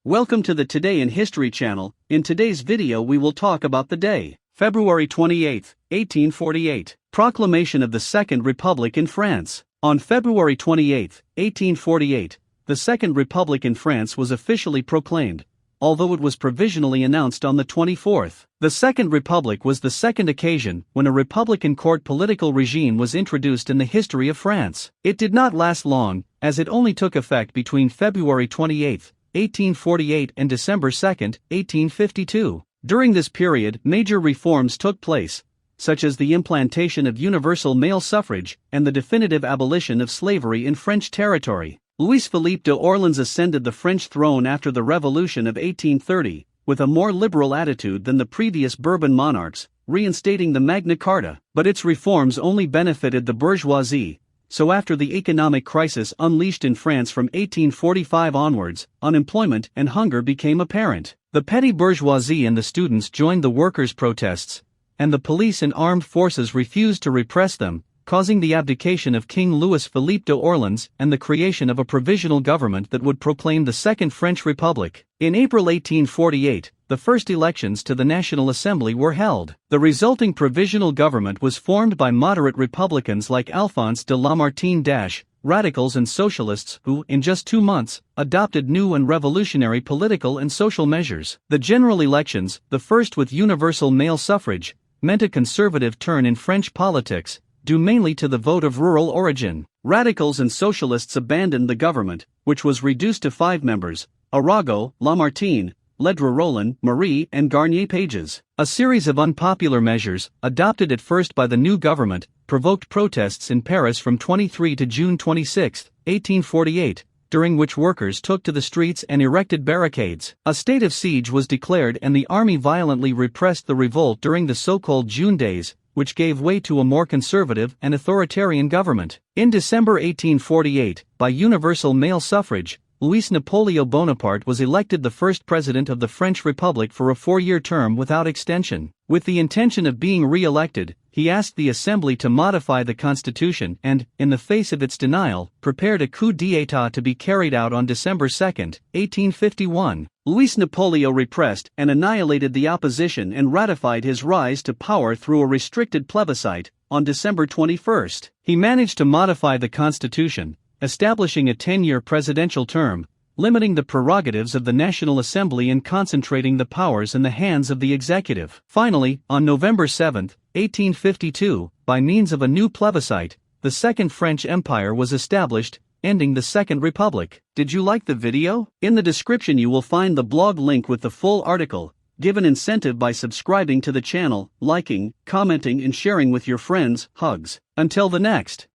Welcome to the Today in History channel. In today's video we will talk about the day, February 28, 1848, Proclamation of the Second Republic in France. On February 28, 1848, the Second Republic in France was officially proclaimed, although it was provisionally announced on the 24th. The Second Republic was the second occasion when a Republican court political regime was introduced in the history of France. It did not last long, as it only took effect between February 28, 1848 and December 2, 1852. During this period, major reforms took place, such as the implantation of universal male suffrage and the definitive abolition of slavery in French territory. Louis-Philippe d'Orléans ascended the French throne after the Revolution of 1830, with a more liberal attitude than the previous Bourbon monarchs, reinstating the Magna Carta. But its reforms only benefited the bourgeoisie. So after the economic crisis unleashed in France from 1845 onwards, unemployment and hunger became apparent. The petty bourgeoisie and the students joined the workers' protests, and the police and armed forces refused to repress them, causing the abdication of King Louis-Philippe d'Orléans and the creation of a provisional government that would proclaim the Second French Republic. In April 1848, the first elections to the National Assembly were held. The resulting provisional government was formed by moderate Republicans like Alphonse de Lamartine, radicals and socialists who, in just 2 months, adopted new and revolutionary political and social measures. The general elections, the first with universal male suffrage, meant a conservative turn in French politics, due mainly to the vote of rural origin. Radicals and socialists abandoned the government, which was reduced to 5 members: Arago, Lamartine, Ledru-Rollin, Marie and Garnier-Pages. A series of unpopular measures, adopted at first by the new government, provoked protests in Paris from 23 to June 26, 1848, during which workers took to the streets and erected barricades. A state of siege was declared and the army violently repressed the revolt during the so-called June Days, which gave way to a more conservative and authoritarian government. In December 1848, by universal male suffrage, Louis Napoleon Bonaparte was elected the first president of the French Republic for a 4-year term without extension. With the intention of being re-elected, he asked the Assembly to modify the constitution and, in the face of its denial, prepared a coup d'état to be carried out on December 2, 1851. Louis Napoleon repressed and annihilated the opposition and ratified his rise to power through a restricted plebiscite on December 21. He managed to modify the constitution, establishing a 10-year presidential term, limiting the prerogatives of the National Assembly and concentrating the powers in the hands of the executive. Finally, on November 7, 1852, by means of a new plebiscite, the Second French Empire was established, ending the Second Republic. Did you like the video? In the description you will find the blog link with the full article. Give an incentive by subscribing to the channel, liking, commenting and sharing with your friends. Hugs. Until the next.